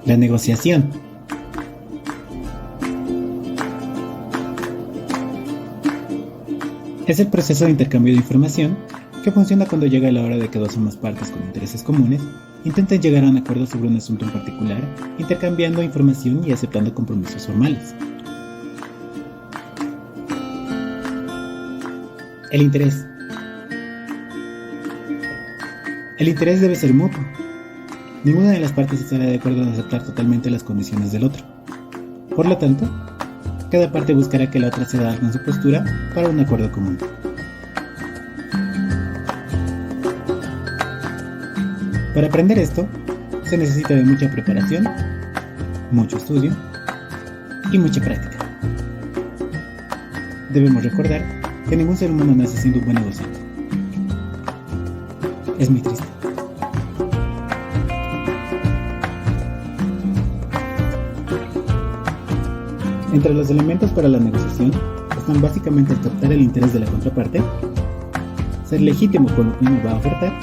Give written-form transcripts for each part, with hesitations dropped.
La negociación es el proceso de intercambio de información que funciona cuando llega la hora de que dos o más partes con intereses comunes intenten llegar a un acuerdo sobre un asunto en particular, intercambiando información y aceptando compromisos formales. El interés. El interés debe ser mutuo. Ninguna de las partes estará de acuerdo en aceptar totalmente las condiciones del otro. Por lo tanto, cada parte buscará que la otra ceda con su postura para un acuerdo común. Para aprender esto, se necesita de mucha preparación, mucho estudio y mucha práctica. Debemos recordar que ningún ser humano nace siendo un buen negociante. Es muy triste. Entre los elementos para la negociación están básicamente el captar el interés de la contraparte, ser legítimo con lo que uno va a ofertar,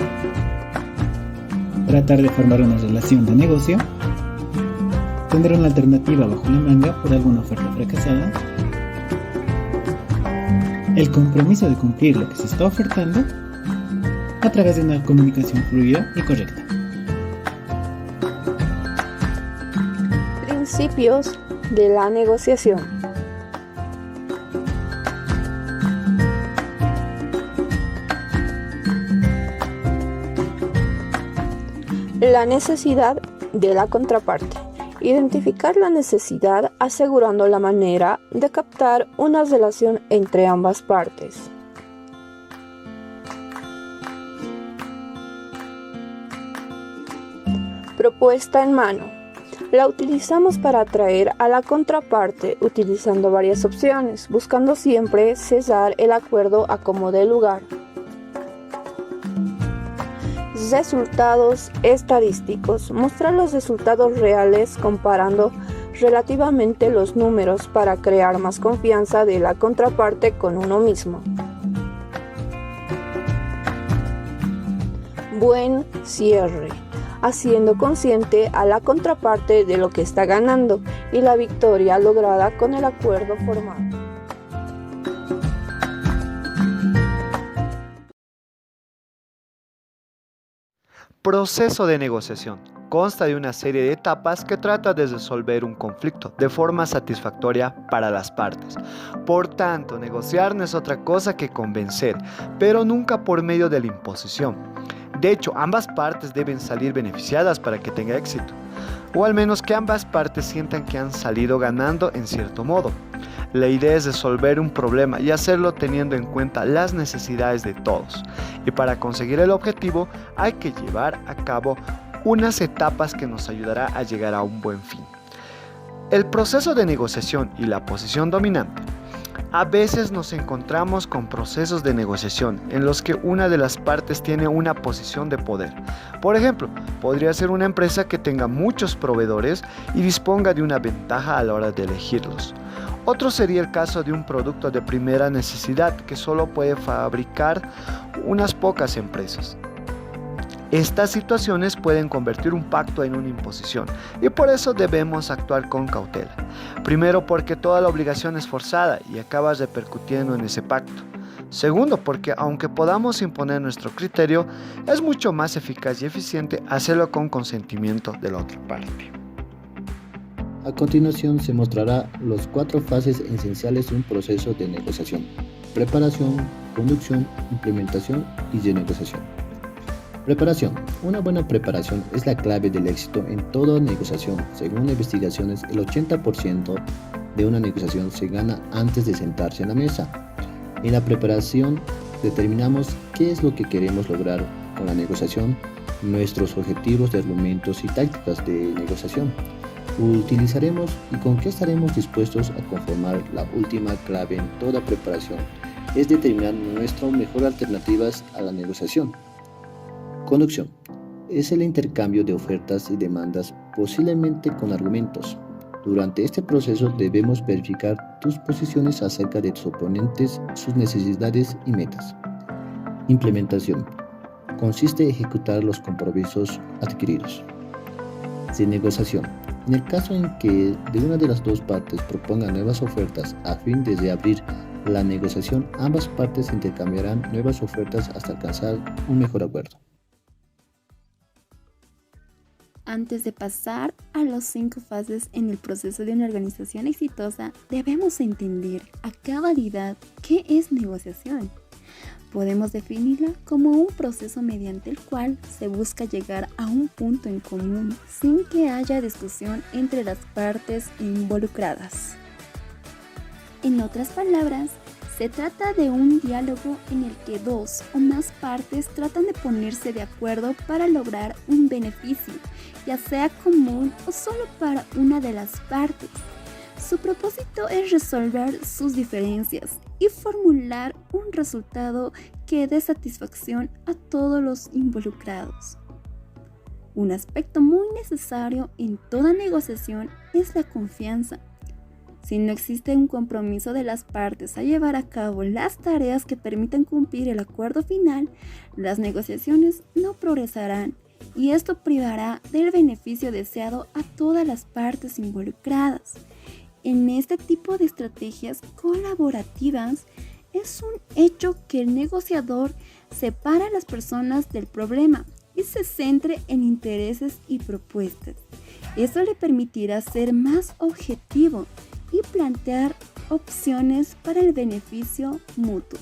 tratar de formar una relación de negocio, tener una alternativa bajo la manga por alguna oferta fracasada, el compromiso de cumplir lo que se está ofertando a través de una comunicación fluida y correcta. Principios de la negociación. La necesidad de la contraparte. Identificar la necesidad asegurando la manera de captar una relación entre ambas partes. Propuesta en mano. La utilizamos para atraer a la contraparte utilizando varias opciones, buscando siempre cesar el acuerdo a como dé lugar. Resultados estadísticos. Mostrar los resultados reales comparando relativamente los números para crear más confianza de la contraparte con uno mismo. Buen cierre. Haciendo consciente a la contraparte de lo que está ganando y la victoria lograda con el acuerdo formado. Proceso de negociación. Consta de una serie de etapas que trata de resolver un conflicto de forma satisfactoria para las partes. Por tanto, negociar no es otra cosa que convencer, pero nunca por medio de la imposición. De hecho, ambas partes deben salir beneficiadas para que tenga éxito, o al menos que ambas partes sientan que han salido ganando en cierto modo. La idea es resolver un problema y hacerlo teniendo en cuenta las necesidades de todos. Y para conseguir el objetivo hay que llevar a cabo unas etapas que nos ayudará a llegar a un buen fin. El proceso de negociación y la posición dominante. A veces nos encontramos con procesos de negociación en los que una de las partes tiene una posición de poder. Por ejemplo, podría ser una empresa que tenga muchos proveedores y disponga de una ventaja a la hora de elegirlos. Otro sería el caso de un producto de primera necesidad que solo puede fabricar unas pocas empresas. Estas situaciones pueden convertir un pacto en una imposición y por eso debemos actuar con cautela. Primero, porque toda la obligación es forzada y acaba repercutiendo en ese pacto. Segundo, porque aunque podamos imponer nuestro criterio, es mucho más eficaz y eficiente hacerlo con consentimiento de la otra parte. A continuación se mostrará las 4 fases esenciales de un proceso de negociación: preparación, conducción, implementación y renegociación. Preparación. Una buena preparación es la clave del éxito en toda negociación. Según investigaciones, el 80% de una negociación se gana antes de sentarse en la mesa. En la preparación determinamos qué es lo que queremos lograr con la negociación, nuestros objetivos de argumentos y tácticas de negociación. Utilizaremos y con qué estaremos dispuestos a conformar. La última clave en toda preparación es determinar nuestras mejores alternativas a la negociación. Conducción. Es el intercambio de ofertas y demandas, posiblemente con argumentos. Durante este proceso debemos verificar tus posiciones acerca de tus oponentes, sus necesidades y metas. Implementación. Consiste en ejecutar los compromisos adquiridos. Renegociación. En el caso en que de una de las dos partes proponga nuevas ofertas a fin de reabrir la negociación, ambas partes intercambiarán nuevas ofertas hasta alcanzar un mejor acuerdo. Antes de pasar a las 5 fases en el proceso de una organización exitosa, debemos entender a cabalidad qué es negociación. Podemos definirla como un proceso mediante el cual se busca llegar a un punto en común sin que haya discusión entre las partes involucradas. En otras palabras, se trata de un diálogo en el que dos o más partes tratan de ponerse de acuerdo para lograr un beneficio, ya sea común o solo para una de las partes. Su propósito es resolver sus diferencias y formular un resultado que dé satisfacción a todos los involucrados. Un aspecto muy necesario en toda negociación es la confianza. Si no existe un compromiso de las partes a llevar a cabo las tareas que permitan cumplir el acuerdo final, las negociaciones no progresarán y esto privará del beneficio deseado a todas las partes involucradas. En este tipo de estrategias colaborativas, es un hecho que el negociador separa a las personas del problema y se centre en intereses y propuestas. Eso le permitirá ser más objetivo y plantear opciones para el beneficio mutuo.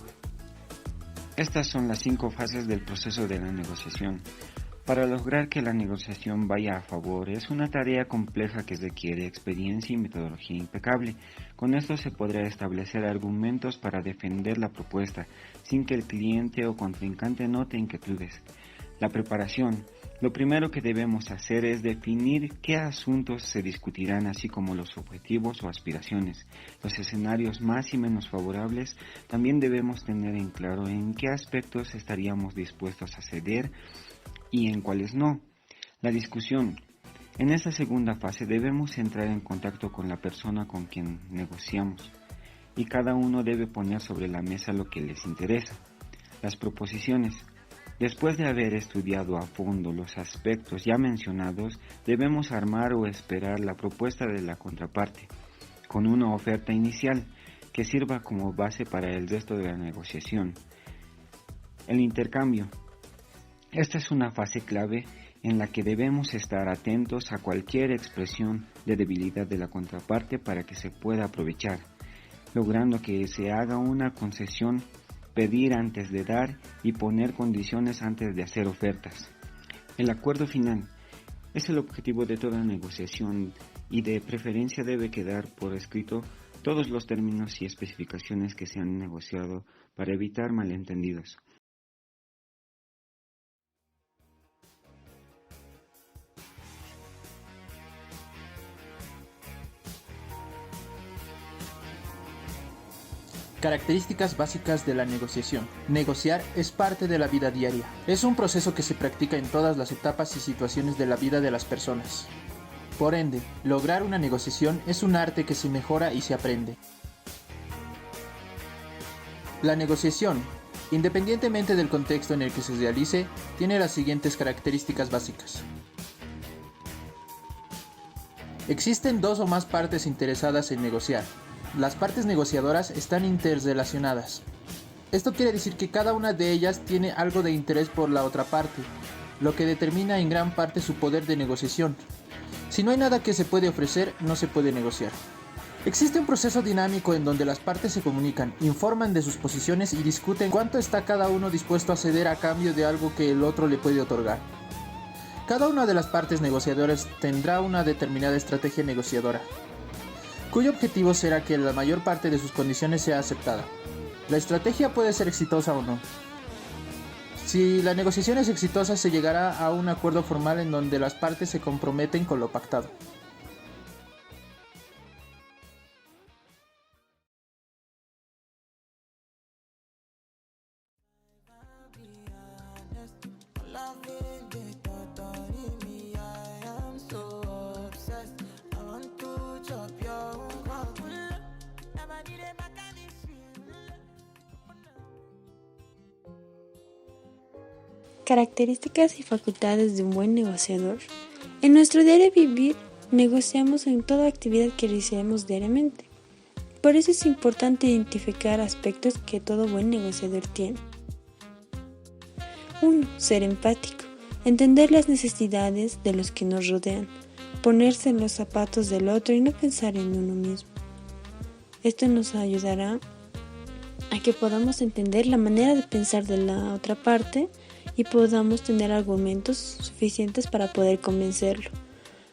Estas son las 5 fases del proceso de la negociación. Para lograr que la negociación vaya a favor es una tarea compleja que requiere experiencia y metodología impecable. Con esto se podrá establecer argumentos para defender la propuesta sin que el cliente o contrincante note inquietudes. La preparación. Lo primero que debemos hacer es definir qué asuntos se discutirán, así como los objetivos o aspiraciones, los escenarios más y menos favorables. También debemos tener en claro en qué aspectos estaríamos dispuestos a ceder y en cuáles no. La discusión. En esta segunda fase debemos entrar en contacto con la persona con quien negociamos y cada uno debe poner sobre la mesa lo que les interesa. Las proposiciones. Después de haber estudiado a fondo los aspectos ya mencionados, debemos armar o esperar la propuesta de la contraparte, con una oferta inicial que sirva como base para el resto de la negociación. El intercambio. Esta es una fase clave en la que debemos estar atentos a cualquier expresión de debilidad de la contraparte para que se pueda aprovechar, logrando que se haga una concesión, pedir antes de dar y poner condiciones antes de hacer ofertas. El acuerdo final es el objetivo de toda negociación y de preferencia debe quedar por escrito todos los términos y especificaciones que se han negociado para evitar malentendidos. Características básicas de la negociación. Negociar es parte de la vida diaria. Es un proceso que se practica en todas las etapas y situaciones de la vida de las personas. Por ende, lograr una negociación es un arte que se mejora y se aprende. La negociación, independientemente del contexto en el que se realice, tiene las siguientes características básicas. Existen dos o más partes interesadas en negociar. Las partes negociadoras están interrelacionadas. Esto quiere decir que cada una de ellas tiene algo de interés por la otra parte, lo que determina en gran parte su poder de negociación. Si no hay nada que se puede ofrecer, no se puede negociar. Existe un proceso dinámico en donde las partes se comunican, informan de sus posiciones y discuten cuánto está cada uno dispuesto a ceder a cambio de algo que el otro le puede otorgar. Cada una de las partes negociadoras tendrá una determinada estrategia negociadora, cuyo objetivo será que la mayor parte de sus condiciones sea aceptada. La estrategia puede ser exitosa o no. Si la negociación es exitosa, se llegará a un acuerdo formal en donde las partes se comprometen con lo pactado. Características y facultades de un buen negociador. En nuestro diario vivir negociamos en toda actividad que realizamos diariamente. Por eso es importante identificar aspectos que todo buen negociador tiene. 1. Ser empático. Entender las necesidades de los que nos rodean. Ponerse en los zapatos del otro y no pensar en uno mismo. Esto nos ayudará a que podamos entender la manera de pensar de la otra parte y podamos tener argumentos suficientes para poder convencerlo.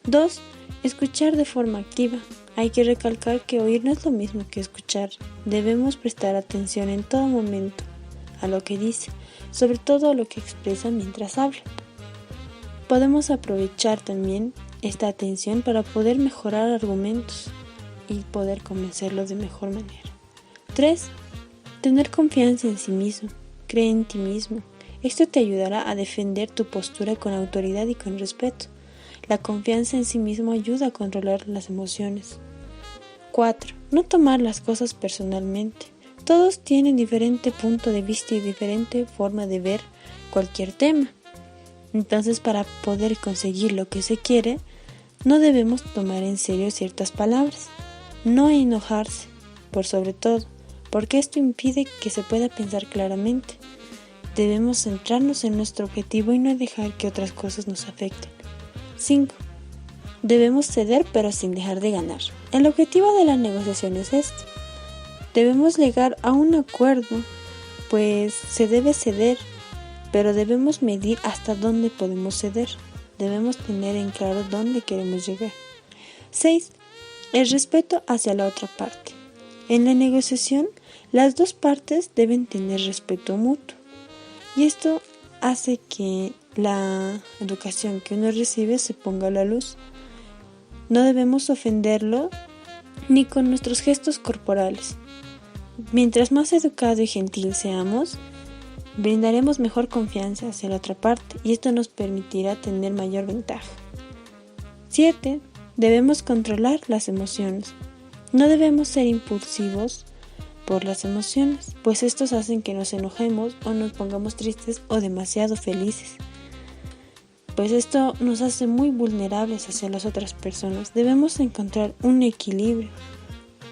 2. Escuchar de forma activa. Hay que recalcar que oír no es lo mismo que escuchar. Debemos prestar atención en todo momento a lo que dice, sobre todo a lo que expresa mientras habla. Podemos aprovechar también esta atención para poder mejorar argumentos y poder convencerlo de mejor manera. 3. Tener confianza en sí mismo. Cree en ti mismo. Esto te ayudará a defender tu postura con autoridad y con respeto. La confianza en sí mismo ayuda a controlar las emociones. 4. No tomar las cosas personalmente. Todos tienen diferente punto de vista y diferente forma de ver cualquier tema. Entonces, para poder conseguir lo que se quiere, no debemos tomar en serio ciertas palabras. No enojarse, por sobre todo, porque esto impide que se pueda pensar claramente. Debemos centrarnos en nuestro objetivo y no dejar que otras cosas nos afecten. 5. Debemos ceder pero sin dejar de ganar. El objetivo de la negociación es este. Debemos llegar a un acuerdo, pues se debe ceder, pero debemos medir hasta dónde podemos ceder. Debemos tener en claro dónde queremos llegar. 6. El respeto hacia la otra parte. En la negociación, las dos partes deben tener respeto mutuo. Y esto hace que la educación que uno recibe se ponga a la luz. No debemos ofenderlo ni con nuestros gestos corporales. Mientras más educado y gentil seamos, brindaremos mejor confianza hacia la otra parte y esto nos permitirá tener mayor ventaja. 7. Debemos controlar las emociones. No debemos ser impulsivos por las emociones, pues estos hacen que nos enojemos o nos pongamos tristes o demasiado felices. Pues esto nos hace muy vulnerables hacia las otras personas. Debemos encontrar un equilibrio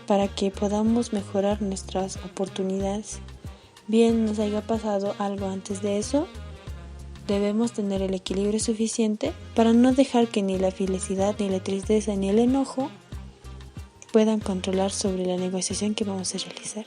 para que podamos mejorar nuestras oportunidades. Bien nos haya pasado algo antes de eso, debemos tener el equilibrio suficiente para no dejar que ni la felicidad, ni la tristeza, ni el enojo puedan controlar sobre la negociación que vamos a realizar.